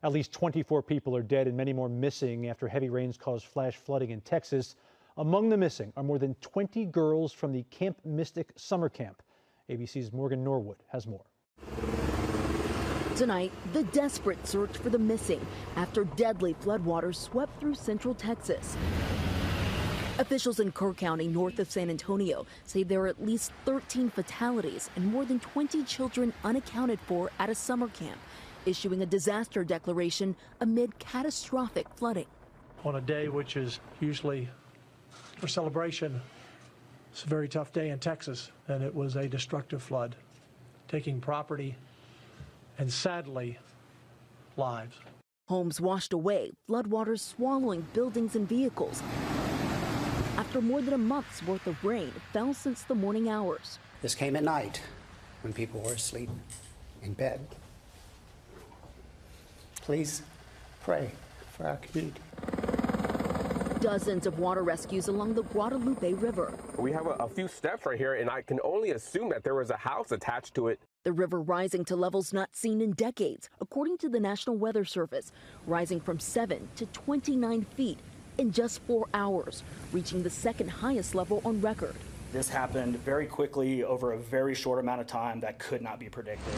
At least 24 people are dead and many more missing after heavy rains caused flash flooding in Texas. Among the missing are more than 20 girls from the Camp Mystic summer camp. ABC's Morgan Norwood has more. Tonight, the desperate search for the missing after deadly floodwaters swept through central Texas. Officials in Kerr County, north of San Antonio, say there are at least 13 fatalities and more than 20 children unaccounted for at a summer camp, issuing a disaster declaration amid catastrophic flooding. On a day which is usually for celebration, it's a very tough day in Texas, and it was a destructive flood, taking property and sadly, lives. Homes washed away, floodwaters swallowing buildings and vehicles. After more than a month's worth of rain fell since the morning hours. This came at night when people were asleep in bed. Please pray for our community. Dozens of water rescues along the Guadalupe River. We have a few steps right here, and I can only assume that there was a house attached to it. The river rising to levels not seen in decades, according to the National Weather Service, rising from 7 to 29 feet in just 4 hours, reaching the second highest level on record. This happened very quickly over a very short amount of time that could not be predicted.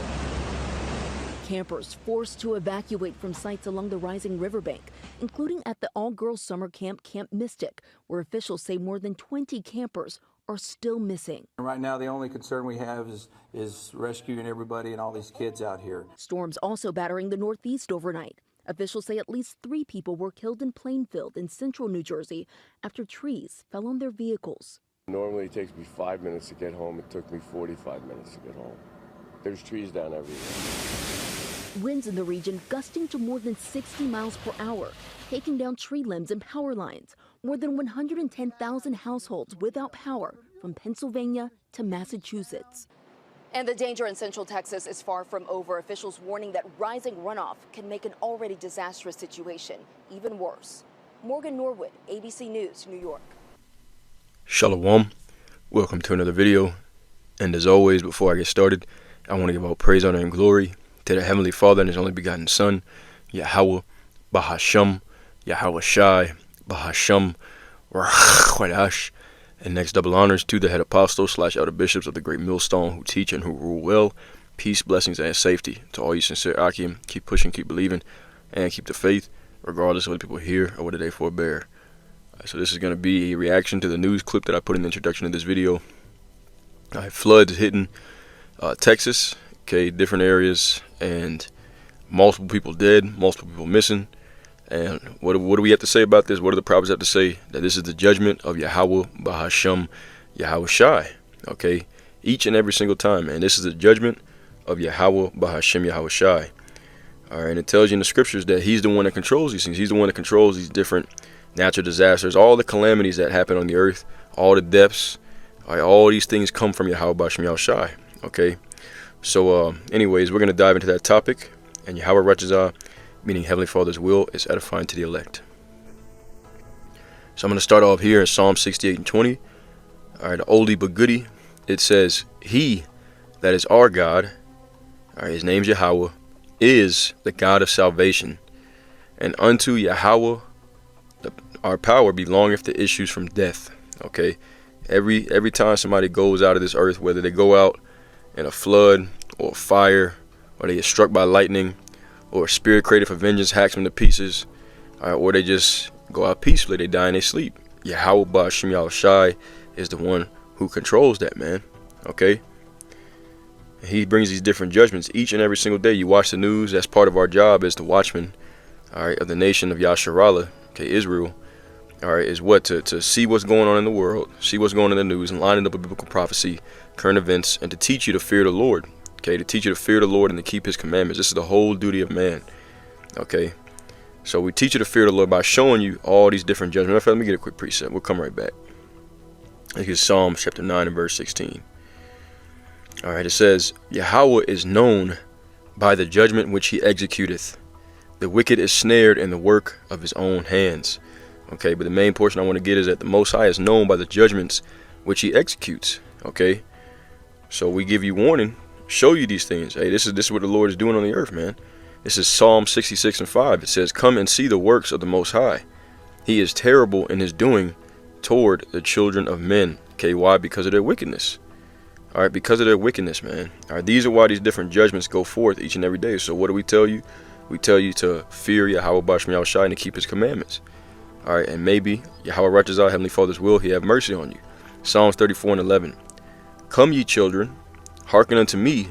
Campers forced to evacuate from sites along the rising riverbank, including at the all-girls summer camp, Camp Mystic, where officials say more than 20 campers are still missing. Right now, the only concern we have is rescuing everybody and all these kids out here. Storms also battering the Northeast overnight. Officials say at least 3 people were killed in Plainfield in central New Jersey after trees fell on their vehicles. Normally it takes me 5 minutes to get home. It took me 45 minutes to get home. There's trees down everywhere. Winds in the region gusting to more than 60 miles per hour, taking down tree limbs and power lines. More than 110,000 households without power from Pennsylvania to Massachusetts. And the danger in central Texas is far from over. Officials warning that rising runoff can make an already disastrous situation even worse. Morgan Norwood, ABC News, New York. Shalom. Welcome to another video. And as always, before I get started, I want to give all praise, honor, and glory to the Heavenly Father and His only begotten Son, Yahweh, Bahasham, Yahweh Shai, Bahasham, Rachash, and next double honors to the head apostles / elder bishops of the great millstone who teach and who rule well. Peace, blessings, and safety to all you sincere Akim. Keep pushing, keep believing, and keep the faith, regardless of what people hear or what they forbear. So this is going to be a reaction to the news clip that I put in the introduction of this video. Floods hitting Texas, okay, different areas, and multiple people dead, multiple people missing. And what do we have to say about this? What do the prophets have to say? That this is the judgment of Yahweh Bahasham, Yahweh Shai, okay, each and every single time. And this is the judgment of Yahweh Bahasham, Yahweh Shai. All right, and it tells you in the scriptures that He's the one that controls these things. He's the one that controls these different natural disasters, all the calamities that happen on the earth, all the depths. All right, all these things come from Yahweh Bahasham, Yahweh Shai, okay. So anyways, we're going to dive into that topic. And Yahweh Rachazah, meaning Heavenly Father's will, is edifying to the elect. So I'm going to start off here in Psalm 68 and 20. All right, the oldie but goodie. It says, He that is our God, all right, His name's Yahweh, is the God of salvation. And unto Yahweh our power belongeth to issues from death. Okay, every time somebody goes out of this earth, whether they go out in a flood or a fire, or they get struck by lightning, or a spirit created for vengeance hacks them to pieces, or they just go out peacefully, they die in their sleep. Yahweh Bahasham Yahweh Shai is the one who controls that, man. Okay, and He brings these different judgments each and every single day. You watch the news. That's part of our job as the watchmen, all right, of the nation of Yasharallah, okay, Israel. All right, is what to see what's going on in the world, see what's going on in the news, and line it up with biblical prophecy, current events, and to teach you to fear the Lord. Okay, to teach you to fear the Lord and to keep His commandments. This is the whole duty of man. Okay, so we teach you to fear the Lord by showing you all these different judgments. Matter of fact, let me get a quick precept. We'll come right back. This is Psalms chapter 9 and verse 16. All right, it says, Yahweh is known by the judgment which He executeth. The wicked is snared in the work of his own hands. Okay, but the main portion I want to get is that the Most High is known by the judgments which He executes. Okay, so we give you warning, show you these things. Hey, this is what the Lord is doing on the earth, man. This is Psalm 66:5. It says, "Come and see the works of the Most High. He is terrible in his doing toward the children of men." Okay, why? Because of their wickedness. All right, because of their wickedness, man. All right, these are why these different judgments go forth each and every day. So what do we tell you? We tell you to fear Yahweh Ba'Shem Yahushai and to keep his commandments. All right, and maybe Yahweh Ratchazah, Heavenly Father's will, he have mercy on you. Psalms 34:11. "Come ye children, hearken unto me.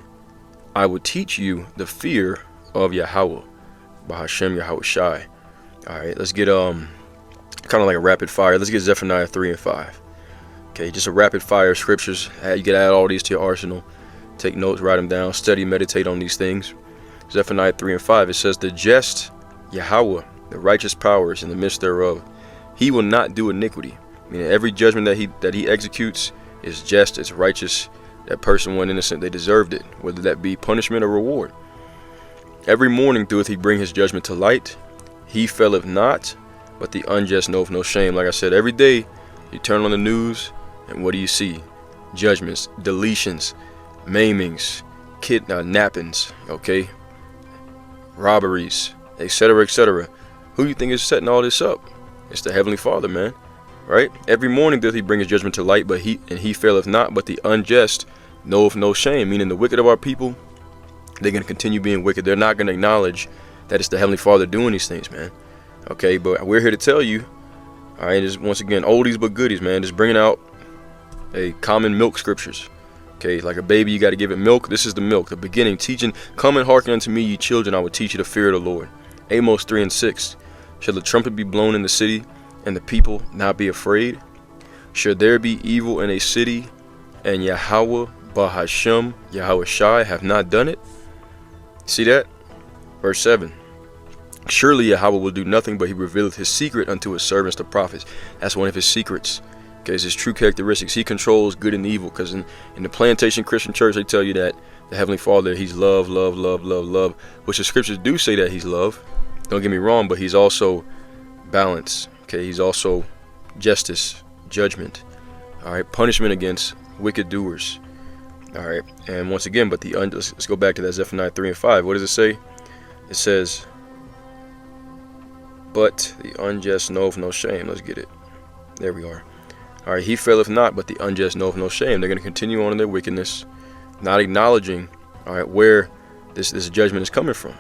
I will teach you the fear of Yahweh Ba'Shem Yahushai." All right, let's get kind of like a rapid fire. Let's get Zephaniah 3 and 5. Okay, just a rapid fire of scriptures. You can add all these to your arsenal. Take notes, write them down, study, meditate on these things. Zephaniah 3 and 5, it says, "The just Yahweh, the righteous powers in the midst thereof. He will not do iniquity." Meaning every judgment that he executes is just, it's righteous. That person went innocent, they deserved it, whether that be punishment or reward. "Every morning doeth he bring his judgment to light. He faileth not, but the unjust knoweth no shame." Like I said, every day you turn on the news, and what do you see? Judgments, deletions, maimings, nappings, okay? Robberies, etc., etc. Who you think is setting all this up? It's the Heavenly Father, man. Right? "Every morning doth he bring his judgment to light, but he faileth not, but the unjust knoweth no shame." Meaning the wicked of our people, they're going to continue being wicked. They're not going to acknowledge that it's the Heavenly Father doing these things, man. Okay, but we're here to tell you, all right, just once again, oldies but goodies, man. Just bringing out a common milk scriptures. Okay, like a baby, you got to give it milk. This is the milk, the beginning, teaching. "Come and hearken unto me, ye children, I will teach you the fear of the Lord." Amos 3 and 6. "Shall the trumpet be blown in the city, and the people not be afraid? Should there be evil in a city, and Yahweh Ba'Shem Yahushai have not done it?" See that? Verse 7. "Surely Yahweh will do nothing, but he revealeth his secret unto his servants the prophets." That's one of his secrets. Okay, it's his true characteristics. He controls good and evil, because in the Plantation Christian Church, they tell you that the Heavenly Father, he's love, love, love, love, love, which the scriptures do say that he's love. Don't get me wrong, but he's also balance. Okay, he's also justice, judgment. All right, punishment against wicked doers. All right, and once again, but let's go back to that Zephaniah 3 and 5. What does it say? It says, "But the unjust knoweth no shame." Let's get it. There we are. All right, "He faileth not, but the unjust knoweth no shame." They're going to continue on in their wickedness, not acknowledging, all right, where this judgment is coming from.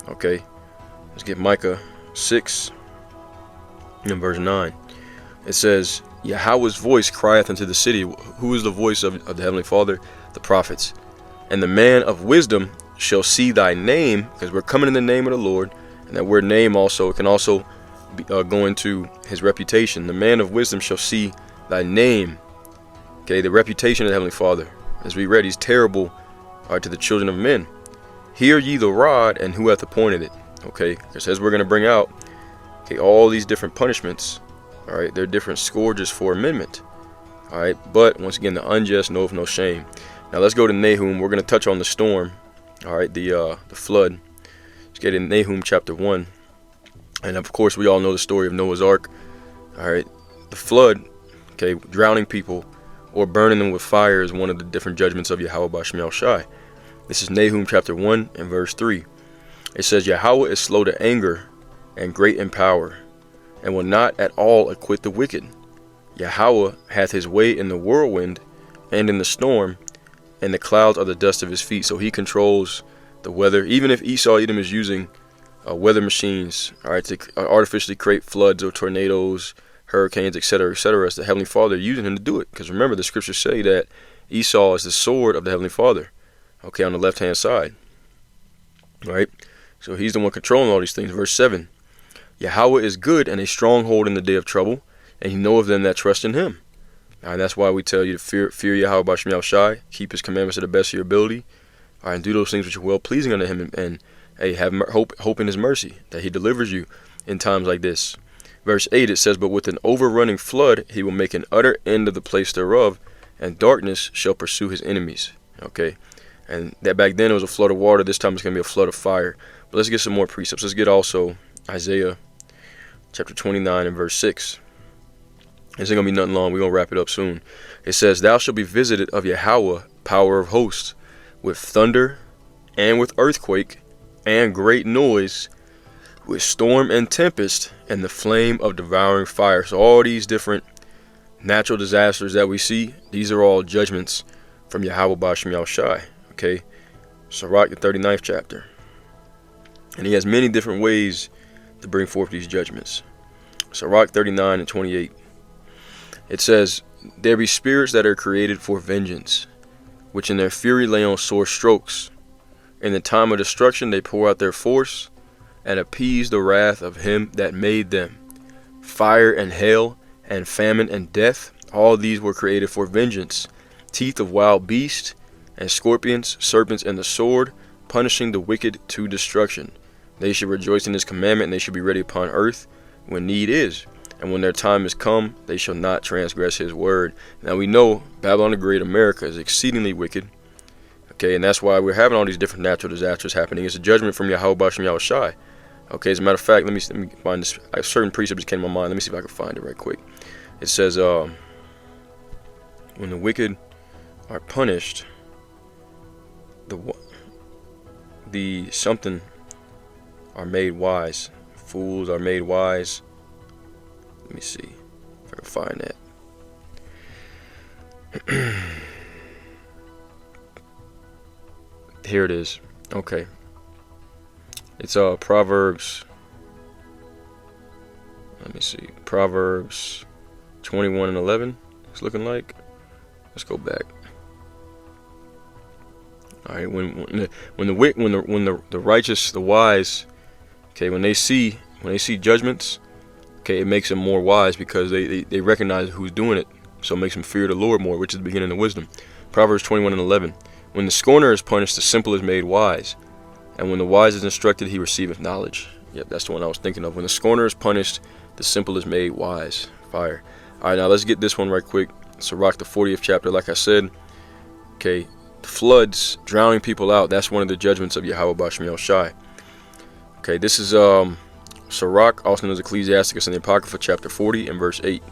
Okay, let's get Micah 6 and verse 9. It says, "Yahweh's voice crieth unto the city." Who is the voice of the Heavenly Father? The prophets. "And the man of wisdom shall see thy name," because we're coming in the name of the Lord, and that word name also, it can also be, go into his reputation. "The man of wisdom shall see thy name." Okay, the reputation of the Heavenly Father. As we read, he's terrible to the children of men. "Hear ye the rod, and who hath appointed it?" Okay, because as we're going to bring out, okay, all these different punishments, all right, they're different scourges for amendment. All right, but once again, the unjust knoweth no shame. Now let's go to Nahum. We're going to touch on the storm, all right, the flood. Let's get in Nahum chapter 1. And of course, we all know the story of Noah's Ark. All right, the flood, okay, drowning people or burning them with fire is one of the different judgments of Yahweh Ba'Shem Yahushai. This is Nahum chapter 1 and verse 3. It says, "Yahweh is slow to anger and great in power, and will not at all acquit the wicked. Yahweh hath his way in the whirlwind and in the storm, and the clouds are the dust of his feet." So he controls the weather. Even if Esau Edom is using weather machines, all right, to artificially create floods or tornadoes, hurricanes, etc., etc., it's the Heavenly Father using him to do it. Because remember, the scriptures say that Esau is the sword of the Heavenly Father, okay, on the left-hand side. All right, so he's the one controlling all these things. Verse 7, "Yahweh is good and a stronghold in the day of trouble, and he knoweth them that trust in him." And that's why we tell you to fear Yahweh Ba'Shem Yahushai, keep his commandments to the best of your ability, all right, and do those things which are well-pleasing unto him, and have hope in his mercy, that he delivers you in times like this. Verse 8, it says, "But with an overrunning flood he will make an utter end of the place thereof, and darkness shall pursue his enemies." Okay, and that back then it was a flood of water. This time it's going to be a flood of fire. But let's get some more precepts. Let's get also Isaiah chapter 29 and verse 6. This ain't going to be nothing long. We're going to wrap it up soon. It says, "Thou shalt be visited of Yahweh, power of hosts, with thunder and with earthquake and great noise, with storm and tempest, and the flame of devouring fire. So all these different natural disasters that we see, these are all judgments from Yahweh Ba'ashem Yahushai. Okay, Sirach, the 39th chapter. And he has many different ways to bring forth these judgments. Sirach 39 and 28. It says, there be spirits that are created for vengeance, which in their fury lay on sore strokes. In the time of destruction they pour out their force, and appease the wrath of him that made them. Fire and hail, and famine and death, all these were created for vengeance. Teeth of wild beasts, and scorpions, serpents, and the sword, punishing the wicked to destruction. They should rejoice in his commandment, and they should be ready upon earth when need is. And when their time is come, they shall not transgress his word. Now we know Babylon the Great, America, is exceedingly wicked. Okay, and that's why we're having all these different natural disasters happening. It's a judgment from Yahweh Ba'ashem Yahushai. Okay, as a matter of fact, let me find this. A certain precept just came to my mind. Let me see if I can find it right quick. It says, when the wicked are punished, the something are made wise. Fools are made wise. Let me see if I can find that. Here it is. Okay. It's Proverbs. Let me see. Proverbs 21 and 11. It's looking like. Let's go back. All right. When the righteous, the wise, okay, when they see judgments, okay, it makes them more wise because they recognize who's doing it. So it makes them fear the Lord more, which is the beginning of wisdom. Proverbs 21 and 11. When the scorner is punished, the simple is made wise. And when the wise is instructed, he receiveth knowledge. Yep, that's the one I was thinking of. When the scorner is punished, the simple is made wise. Fire. All right, now let's get this one right quick. Sirach, the 40th chapter. Like I said, okay, floods, drowning people out, that's one of the judgments of Yahweh Ba'ashem Yahushai. Okay, this is Sirach, also known as Ecclesiasticus in the Apocrypha, chapter 40 and verse 8.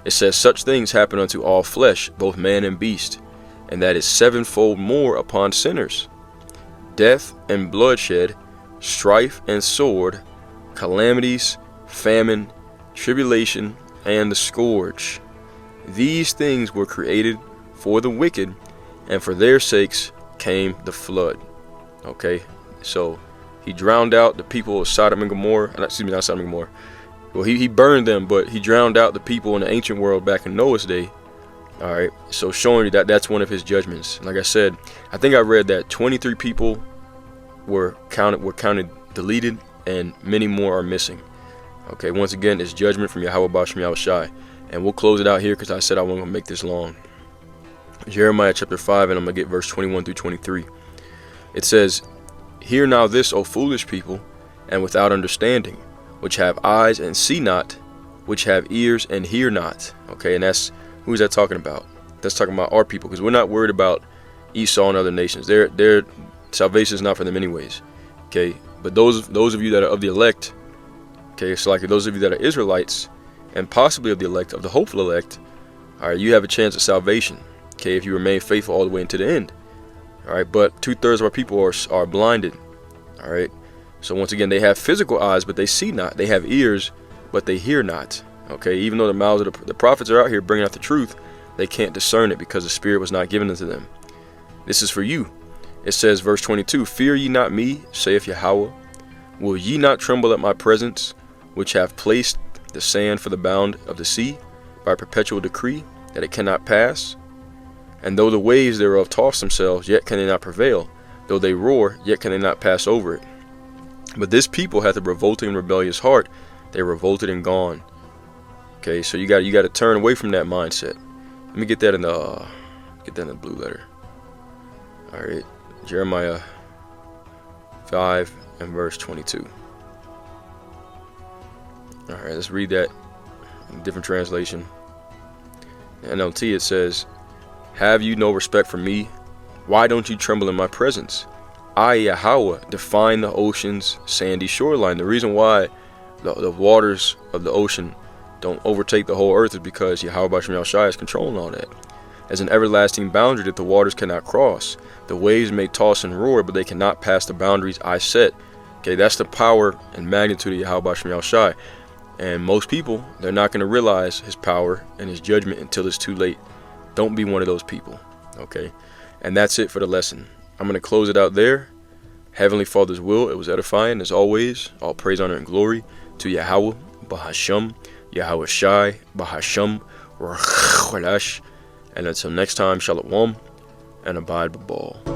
It says, such things happen unto all flesh, both man and beast, and that is sevenfold more upon sinners. Death and bloodshed, strife and sword, calamities, famine, tribulation, and the scourge. These things were created for the wicked, and for their sakes came the flood. Okay, so he drowned out the people of Sodom and Gomorrah. Excuse me, not Sodom and Gomorrah. Well, he burned them, but he drowned out the people in the ancient world back in Noah's day. All right, so showing you that that's one of his judgments. Like I said, I think I read that 23 people were counted deleted, and many more are missing. Okay, once again, it's judgment from Yahweh Ba'ashem Yahushai. And we'll close it out here because I said I wasn't going to make this long. Jeremiah chapter 5, and I'm going to get verse 21 through 23. It says, hear now this, O foolish people, and without understanding, which have eyes and see not, which have ears and hear not. Okay, and that's, who's that talking about? That's talking about our people, because we're not worried about Esau and other nations. Their salvation is not for them anyways. Okay, but those of you that are of the elect, okay, so like those of you that are Israelites, and possibly of the elect, of the hopeful elect, all right, you have a chance of salvation, okay, if you remain faithful all the way into the end. All right, but 2/3 of our people are blinded. All right, so once again, they have physical eyes, but they see not. They have ears, but they hear not. Okay, even though the mouths of the prophets are out here bringing out the truth, they can't discern it because the Spirit was not given unto them. This is for you. It says, verse 22, fear ye not me, saith Yahweh. Will ye not tremble at my presence, which have placed the sand for the bound of the sea, by perpetual decree, that it cannot pass? And though the waves thereof toss themselves, yet can they not prevail. Though they roar, yet can they not pass over it. But this people hath a revolting and rebellious heart. They revolted and gone. Okay, so you got to turn away from that mindset. Let me get that in the blue letter. All right, Jeremiah 5 and verse 22. All right, let's read that in a different translation. NLT, it says, have you no respect for me? Why don't you tremble in my presence? I, Yahweh, define the ocean's sandy shoreline. The reason why the waters of the ocean don't overtake the whole earth is because Yahweh Ba'ashem Yahushai is controlling all that. as an everlasting boundary that the waters cannot cross. The waves may toss and roar, but they cannot pass the boundaries I set. Okay, that's the power and magnitude of Yahweh B'Shem Yahushai. And most people, they're not going to realize his power and his judgment until it's too late. Don't be one of those people, okay? And that's it for the lesson. I'm going to close it out there. Heavenly Father's will, it was edifying as always. All praise, honor, and glory to Yahweh B'Hashem, Yahweh Shai B'Hashem, and until next time, Shalom and Abide B'Ball.